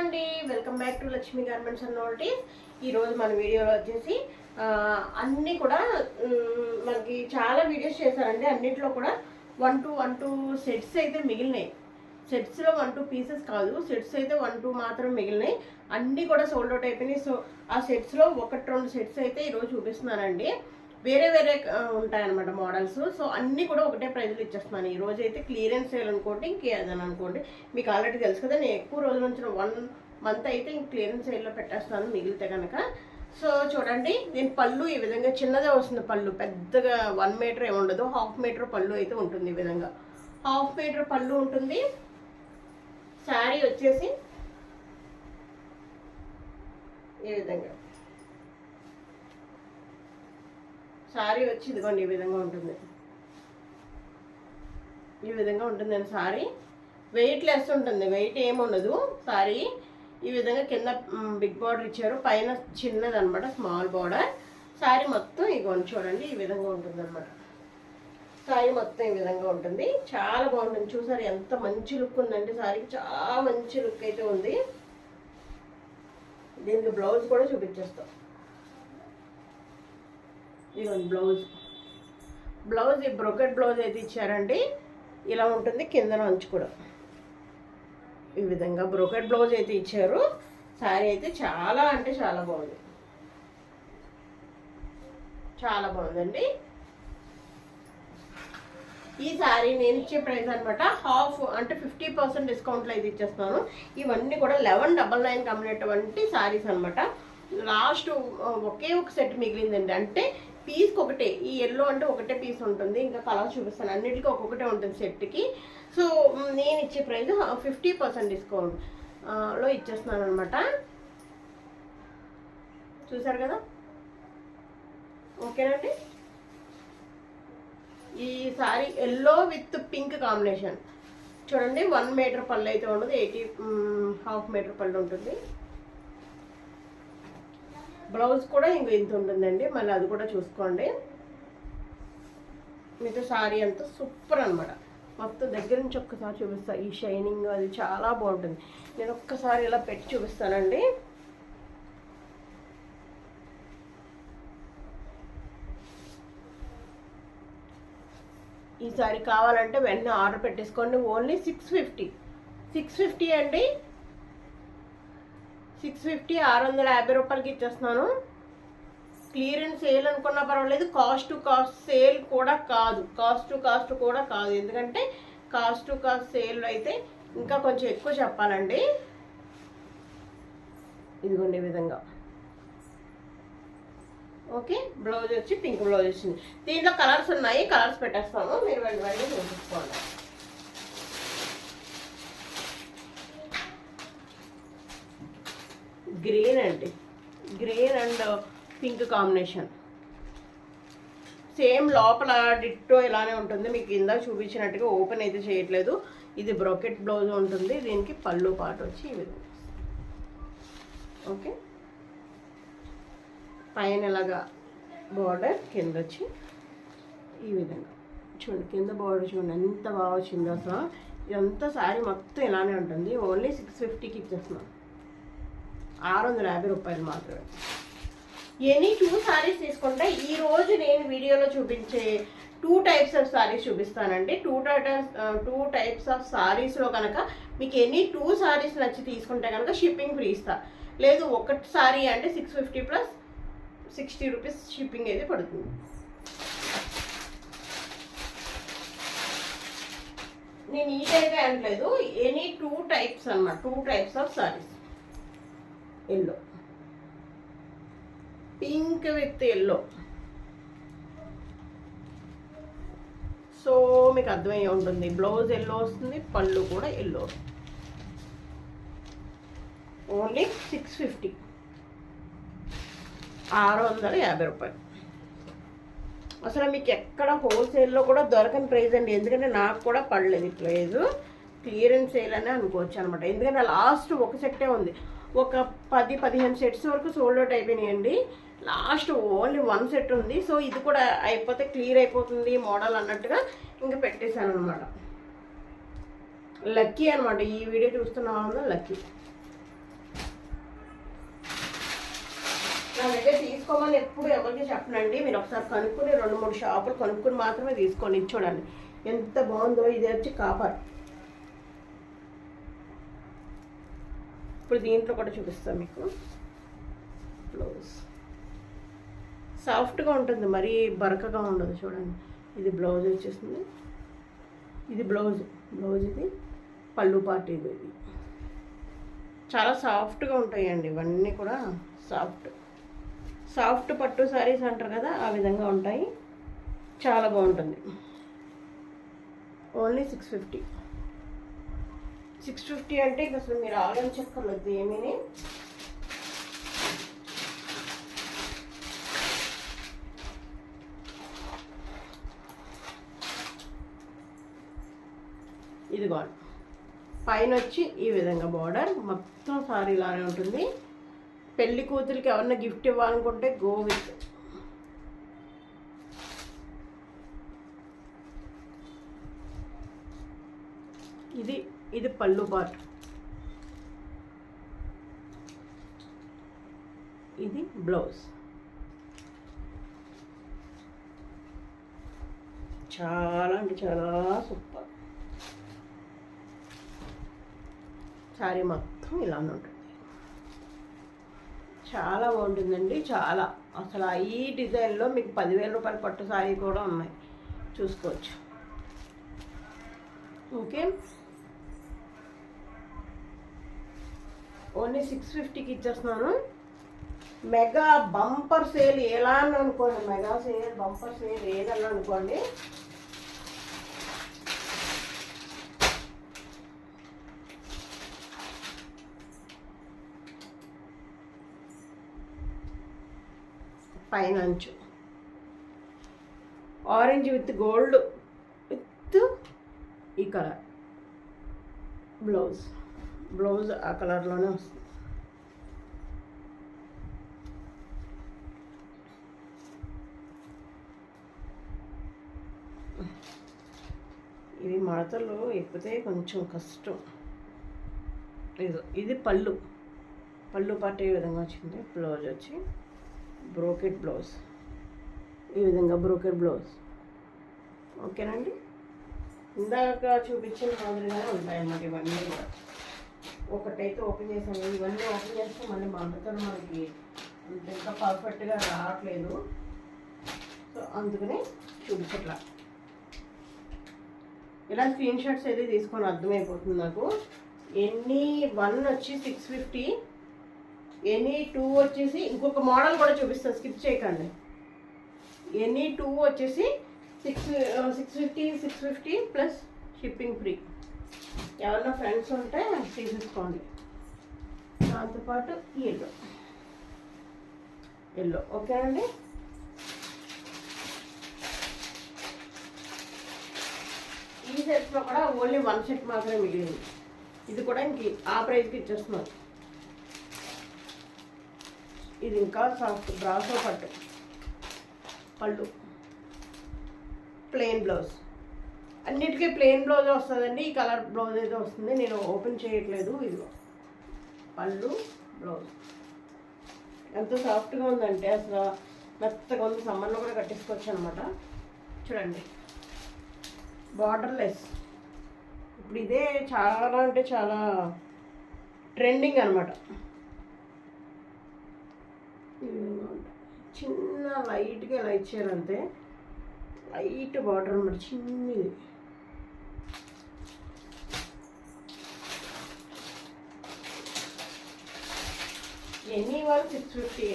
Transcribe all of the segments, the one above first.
అండి, welcome back to Lakshmi garments and notice. ఈరోజు మన వీడియోలో వచ్చేసి అన్నీ కూడా మనకి చాలా వీడియోస్ చేశారండి. అన్నింటిలో కూడా 1 to 2 సెట్స్ అయితే మిగిలినాయి. సెట్స్లో 1-2 పీసెస్ కాదు, సెట్స్ అయితే 1-2 మాత్రం మిగిలినాయి. అన్నీ కూడా సోల్డ్ అవుట్ అయిపోయినాయి. సో ఆ సెట్స్లో 1-2 సెట్స్ అయితే ఈరోజు చూపిస్తున్నానండి. వేరే వేరే ఉంటాయన్నమాట మోడల్స్. సో అన్నీ కూడా ఒకటే ప్రైజ్లో ఇచ్చేస్తున్నాను. ఈ రోజు అయితే క్లియరెన్స్ సేల్ అనుకోండి, ఇంకేదని అనుకోండి. మీకు ఆల్రెడీ తెలుసు కదా, నేను ఎక్కువ రోజుల నుంచి 1 మంత్ అయితే ఇంక క్లియరెన్స్ సేల్లో పెట్టేస్తాను మిగిలితే కనుక. సో చూడండి, దీని పళ్ళు ఈ విధంగా చిన్నదే వస్తుంది. పళ్ళు పెద్దగా 1 మీటర్ ఏమి ఉండదు, 1/2 మీటర్ పళ్ళు అయితే ఉంటుంది. ఈ విధంగా 1/2 మీటర్ పళ్ళు ఉంటుంది. శారీ వచ్చేసి ఈ విధంగా, శారీ వచ్చి ఇదిగోండి ఈ విధంగా ఉంటుంది. ఈ విధంగా ఉంటుందండి శారీ. వెయిట్ లెస్ ఉంటుంది, వెయిట్ ఏమి ఉండదు శారీ. ఈ విధంగా కింద బిగ్ బార్డర్ ఇచ్చారు, పైన చిన్నది అనమాట, స్మాల్ బార్డర్. శారీ మొత్తం ఇదిగోండి చూడండి ఈ విధంగా ఉంటుంది అనమాట. శారీ మొత్తం ఈ విధంగా ఉంటుంది. చాలా బాగుంటుంది. చూసారు ఎంత మంచి లుక్ ఉందండి శారీకి, చాలా మంచి లుక్ అయితే ఉంది. దీనికి బ్లౌజ్ కూడా చూపించేస్తాం. ఇదిగోండి బ్లౌజ్ ఈ బ్రోకెట్ బ్లౌజ్ అయితే ఇచ్చారండి. ఇలా ఉంటుంది కిందన అంచు కూడా. ఈ విధంగా బ్రోకెట్ బ్లౌజ్ అయితే ఇచ్చారు. శారీ అయితే చాలా అంటే చాలా బాగుంది, చాలా బాగుందండి. ఈ శారీ నేను ఇచ్చే ప్రైస్ అనమాట హాఫ్, అంటే 50% డిస్కౌంట్లో అయితే ఇచ్చేస్తాను. ఇవన్నీ కూడా 1199 కమ్మినటువంటి శారీస్ అనమాట. లాస్ట్ ఒకే ఒక సెట్ మిగిలిందండి, అంటే పీస్కి ఒకటే. ఈ ఎల్లో అంటే ఒకటే పీస్ ఉంటుంది, ఇంకా కలర్ చూపిస్తాను. అన్నిటికీ ఒక్కొక్కటే ఉంటుంది సెట్కి. సో నేను ఇచ్చే ప్రైస్ 50% డిస్కౌంట్ లో ఇచ్చేస్తున్నాను అనమాట. చూసారు కదా, ఓకేనండి. ఈ sorry yellow with pink combination చూడండి. 1 మీటర్ పళ్ళు అయితే ఉండదు, 1/2 మీటర్ పళ్ళు ఉంటుంది. బ్లౌజ్ కూడా ఇంత ఉంటుందండి, మళ్ళీ అది కూడా చూసుకోండి. మీతో సారీ అంతా సూపర్ అనమాట. మొత్తం దగ్గర నుంచి ఒక్కసారి చూపిస్తాను. ఈ షైనింగ్ అది చాలా బాగుంటుంది. నేను ఒక్కసారి ఇలా పెట్టి చూపిస్తానండి. ఈ సారీ కావాలంటే వెంటనే ఆర్డర్ పెట్టేసుకోండి. ఓన్లీ 650 అండి. 650, 650 రూపాయలకి ఇచ్చేస్తున్నాను. క్లియరెన్స్ సేల్ అనుకున్నా పర్వాలేదు, కాస్ట్ టు కాస్ట్ సేల్ కూడా కాదు, కాస్ట్ టు కాస్ట్ కూడా కాదు. ఎందుకంటే కాస్ట్ టు కాస్ట్ సేల్ అయితే ఇంకా కొంచెం ఎక్కువ చెప్పాలండి. ఇదిగోండి ఈ విధంగా. ఓకే, బ్లౌజ్ వచ్చి పింక్ బ్లౌజ్ వచ్చింది. దీంట్లో కలర్స్ ఉన్నాయి, కలర్స్ పెట్టేస్తాము, మీరు వెళ్ళి చూసుకోండి. గ్రీన్ అండి, green and pink combination. Same లోపల డిట్టో ఇలానే ఉంటుంది. మీకు ఇందాక చూపించినట్టుగా ఓపెన్ అయితే చేయట్లేదు. ఇది బ్రోకెట్ బ్లౌజ్ ఉంటుంది. దీనికి పళ్ళు పాటు వచ్చి ఈ విధంగా. ఓకే, పైన ఇలాగా బార్డర్, కింద వచ్చి ఈ విధంగా చూడండి. కింద బార్డర్ చూడండి ఎంత బాగా వచ్చిందో అసలు. ఇదంతా శారీ మొత్తం ఇలానే ఉంటుంది. ఓన్లీ 650కి ఇచ్చేస్తున్నాం, 650 రూపాయలు మాత్రమే. ఎనీ 2 శారీస్ తీసుకుంటే ఈరోజు నేను వీడియోలో చూపించే 2 టైప్స్ ఆఫ్ శారీస్ చూపిస్తానండి. 2 టైప్స్ ఆఫ్ శారీస్లో కనుక మీకు ఎనీ 2 శారీస్ నచ్చి తీసుకుంటే కనుక షిప్పింగ్ ఫ్రీ ఇస్తా. లేదు ఒక శారీ అంటే 650 ప్లస్ 60 రూపీస్ షిప్పింగ్ అయితే పడుతుంది. నేను ఈ టైప్ అనట్లేదు, ఎనీ 2 టైప్స్ అన్నమాట. 2 types of saris. Yellow, pink with yellow. So మీకు అర్థమయ్యే ఉంటుంది. బ్లౌజ్ ఎల్లో వస్తుంది, పళ్ళు కూడా ఎల్లో. ఓన్లీ 650, 650 రూపాయలు. అసలు మీకు ఎక్కడ హోల్సేల్లో కూడా దొరకని ప్రైస్ అండి. ఎందుకంటే నాకు కూడా పడలేదు ఈ ప్రైజు. క్లియరెన్స్ సేల్ అనే అనుకోవచ్చు అనమాట. ఎందుకంటే లాస్ట్ ఒక సెట్టే ఉంది. ఒక 10-15 సెట్స్ వరకు సోల్డ్ అవుట్ అయిపోయినాయండి. లాస్ట్ ఓన్లీ 1 సెట్ ఉంది. సో ఇది కూడా అయిపోతే క్లియర్ అయిపోతుంది మోడల్ అన్నట్టుగా ఇంకా పెట్టేశాను అనమాట. లక్కీ అనమాట, ఈ వీడియో చూస్తున్న వాళ్ళు లక్కీ. నా దగ్గర తీసుకోమని ఎప్పుడు ఎవరికి చెప్పనండి. మీరు ఒకసారి కనుక్కొని 2-3 షాపులు కనుక్కొని మాత్రమే తీసుకోండి. చూడండి ఎంత బాగుందో. ఇది వచ్చి కాపర్. ఇప్పుడు దీంట్లో కూడా చూపిస్తాను మీకు. బ్లౌజ్ సాఫ్ట్గా ఉంటుంది, మరీ బరకగా ఉండదు. చూడండి ఇది బ్లౌజ్ వచ్చేసింది. ఇది బ్లౌజ్ ఇది పళ్ళు పార్ట్. ఇది చాలా సాఫ్ట్గా ఉంటాయండి ఇవన్నీ కూడా. సాఫ్ట్ పట్టు శారీస్ అంటారు కదా, ఆ విధంగా ఉంటాయి. చాలా బాగుంటుంది. ఓన్లీ 650. 650 అంటే ఇక అసలు మీరు ఆలోచించక్కర్లేదు ఏమీని. ఇదిగో పైన వచ్చి ఈ విధంగా బార్డర్ మొత్తం సారీ లానే ఉంటుంది. పెళ్లి కూతురికి ఎవరన్నా గిఫ్ట్ ఇవ్వాలనుకుంటే గో విత్. ఇది పళ్ళు పార్ట్. ఇది బ్లౌజ్. చాలా అంటే చాలా సూపర్. శారీ మొత్తం ఇలానే ఉంటుంది. చాలా బాగుంటుందండి. చాలా అసలు ఈ డిజైన్లో మీకు 10,000 రూపాయల పట్టు శారీ కూడా ఉన్నాయి, చూసుకోవచ్చు. ఓకే, ఓన్లీ 650కి ఇచ్చేస్తున్నాను. మెగా బంపర్ సేల్ ఎలా అని అనుకోండి, మెగా సేల్ బంపర్ సేల్ ఏదన్నా అనుకోండి. పైన అంచు ఆరెంజ్ విత్ గోల్డ్ విత్ ఈ కలర్. బ్లౌజ్ ఆ కలర్లోనే వస్తుంది. ఇవి మడతలు ఎక్కితే కొంచెం కష్టం. ఇది పళ్ళు పార్ట్ ఈ విధంగా వచ్చింది. బ్లౌజ్ వచ్చి బ్రోకెట్ బ్లౌజ్, ఈ విధంగా బ్రోకెట్ బ్లౌజ్. ఓకేనండి, ఇందాక చూపించిన మాదిరిగానే ఉంటాయన్నమాట ఇవన్నీ కూడా. ఒకటైతే ఓపెన్ చేసాము, ఇవన్నీ ఓపెన్ చేస్తే మళ్ళీ మడతలు మనకి ఇంకా పర్ఫెక్ట్గా రావట్లేదు. సో అందుకని చూపించట్లా. ఇలా స్క్రీన్ షాట్స్ అయితే తీసుకొని అర్థమైపోతుంది నాకు. ఎనీ 1 వచ్చి 650, ఎనీ 2 వచ్చేసి ఇంకొక మోడల్ కూడా చూపిస్తాను, స్కిప్ చేయకండి. ఎనీ 2 వచ్చేసి 650 ప్లస్ షిప్పింగ్ ఫ్రీ. ఎవరన్నా ఫ్రెండ్స్ ఉంటే తీసేసుకోండి. దాంతోపాటు ఎల్లో ఓకే అండి. ఈ సెట్స్లో కూడా ఓన్లీ 1 సెట్ మాత్రమే మిగిలింది. ఇది కూడా ఇంక ఆ ప్రైస్కి ఇచ్చేస్తున్నారు. ఇది ఇంకా సాఫ్ట్ బ్రాసో పట్టు పళ్ళు, ప్లెయిన్ బ్లౌజ్. అన్నిటికీ ప్లెయిన్ బ్లౌజ్ వస్తుందండి. ఈ కలర్ బ్లౌజ్ అయితే వస్తుంది, నేను ఓపెన్ చేయట్లేదు. ఇది పళ్ళు బ్లౌజ్ ఎంత సాఫ్ట్గా ఉందంటే అసలు మెత్తగా ఉంది. సమ్మర్లో కూడా కట్టేసుకోవచ్చు అనమాట. చూడండి బార్డర్లెస్. ఇప్పుడు ఇదే చాలా అంటే చాలా ట్రెండింగ్ అనమాట. చిన్న లైట్గా ఇలా ఇచ్చారు అంతే, లైట్ బార్డర్ అనమాట, చిన్నది. ఎనీ 650.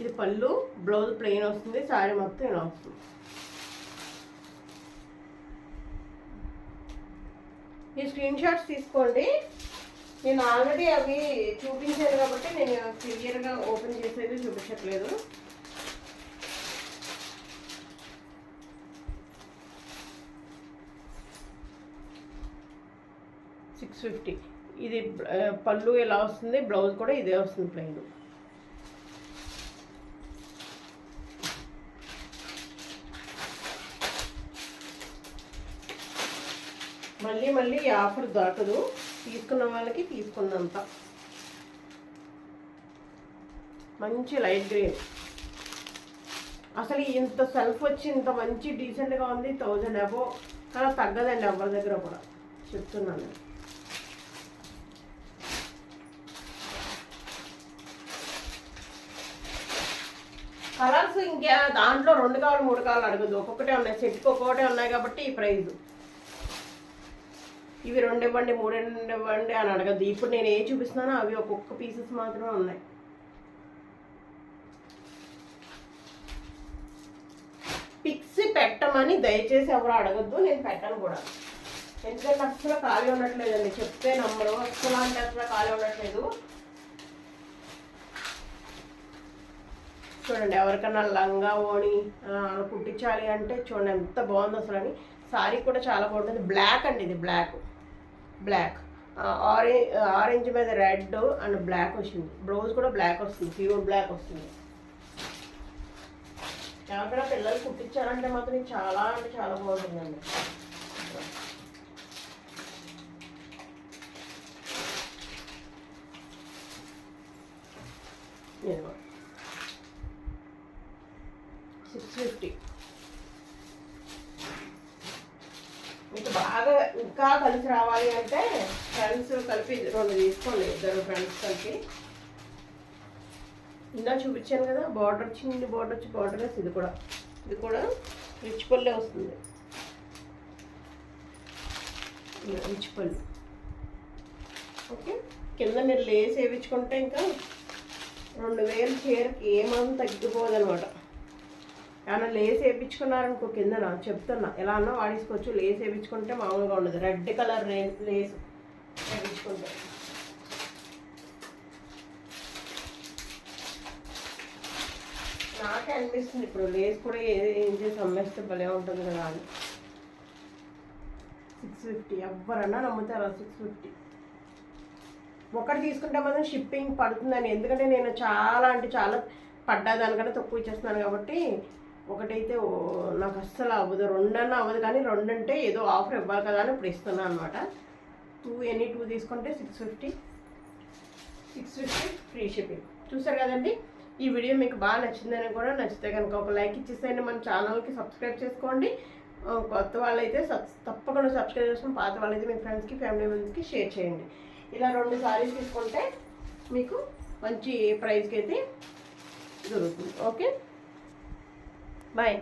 ఇది పళ్ళు, బ్లౌజ్ ప్లెయిన్ వస్తుంది, శారీ మొత్తం ఇలా వస్తుంది. ఈ స్క్రీన్ షాట్స్ తీసుకోండి. నేను ఆల్రెడీ అవి చూపించాను కాబట్టి నేను క్లియర్గా ఓపెన్ చేసేది చూపించట్లేదు. $650. ఇది పళ్ళు ఎలా వస్తుంది, బ్లౌజ్ కూడా ఇదే వస్తుంది ప్లెయిన్. మళ్ళీ ఈ ఆఫర్ దాటదు, తీసుకున్న వాళ్ళకి తీసుకున్నంత. మంచి లైట్ గ్రీన్. అసలు ఇంత సెల్ఫ్ వచ్చి ఇంత మంచి డీసెంట్గా ఉంది. 1000 అబోవ్ కానీ తగ్గదండి ఎవరి దగ్గర కూడా, చెప్తున్నాను. కలర్స్ ఇంకా దాంట్లో 2 కావాలి 3 కావాలి అడగదు, ఒక్కొక్కటే ఉన్నాయి. సెట్కి ఒక్కొక్కటే ఉన్నాయి కాబట్టి ఈ ప్రైజ్. ఇవి 2 ఇవ్వండి 3 ఇవ్వండి అని అడగద్దు. ఇప్పుడు నేను ఏ చూపిస్తున్నానో అవి ఒక్కొక్క పీసెస్ మాత్రమే ఉన్నాయి. పిక్స్ పెట్టమని దయచేసి ఎవరు అడగద్దు, నేను పెట్టను కూడా. ఎందుకంటే అసలు ఖాళీ ఉండట్లేదండి, చెప్తే నమ్మరు. అసలు అంటే అసలు ఖాళీ ఉండట్లేదు. చూడండి, ఎవరికన్నా లంగా ఓణి కుట్టించాలి అంటే చూడండి ఎంత బాగుంది అసలు అని. సారీ కూడా చాలా బాగుంటుంది. బ్లాక్ అండి, ఇది బ్లాక్ ఆరెంజ్ మీద రెడ్ అండ్ బ్లాక్ వచ్చింది. బ్లౌజ్ కూడా బ్లాక్ వస్తుంది, ప్యూర్ బ్లాక్ వస్తుంది. ఎవరికైనా పిల్లలు కుట్టించాలంటే మాత్రం చాలా అంటే చాలా బాగుంటుందండి. ఇదిగో 650. మీకు బాగా ఇంకా కలిసి రావాలి అంటే ఫ్రెండ్స్ కలిపి 2 తీసుకోండి, 2 ఫ్రెండ్స్ కలిపి. ఇందా చూపించాను కదా బార్డర్, చిన్న బార్డర్ వచ్చి బార్డర్ వేసి ఇది కూడా రిచ్ పల్లె వస్తుంది. రిచ్ పల్లె. ఓకే, కింద మీరు లేస్ వేయించుకుంటే ఇంకా 2000 చీరకి ఏమన్నా తగ్గిపోదనమాట. ఏమన్నా లేస్ వేయించుకున్నారనుకో కింద చెప్తున్నా, ఎలా అన్నా వాడేసుకోవచ్చు. లేస్ వేయించుకుంటే మామూలుగా ఉండదు, రెడ్ కలర్ లేస్ వేయించుకుంటే. నాకే అనిపిస్తుంది ఇప్పుడు లేస్ కూడా ఏం చేసి అమ్మేస్తే భలే ఉంటుంది కదా అని. 650 ఎవరన్నా నమ్ముతారా? 650 ఒకటి తీసుకుంటే మాత్రం షిప్పింగ్ పడుతుందని. ఎందుకంటే నేను చాలా అంటే చాలా పడ్డా దానికన్నా తక్కువ ఇచ్చేస్తున్నాను కాబట్టి ఒకటైతే నాకు అస్సలు అవ్వదు. 2 అన్నా అవ్వదు, కానీ 2 అంటే ఏదో ఆఫర్ ఇవ్వాలి కదా అని ఇప్పుడు ఇస్తున్నాను అనమాట. 2 తీసుకుంటే 650 ఫ్రీ షిప్పింగ్. చూసారు కదండి, ఈ వీడియో మీకు బాగా నచ్చిందని కూడా, నచ్చితే కనుక ఒక లైక్ ఇచ్చేసేయండి. మన ఛానల్కి సబ్స్క్రైబ్ చేసుకోండి. కొత్త వాళ్ళైతే తప్పకుండా సబ్స్క్రైబ్ చేసుకుని, పాత వాళ్ళైతే మీ ఫ్రెండ్స్కి ఫ్యామిలీ మెంబర్స్కి షేర్ చేయండి. ఇలా 2 సారీస్ తీసుకుంటే మీకు మంచి ప్రైస్కి అయితే దొరుకుతుంది. Okay, bye.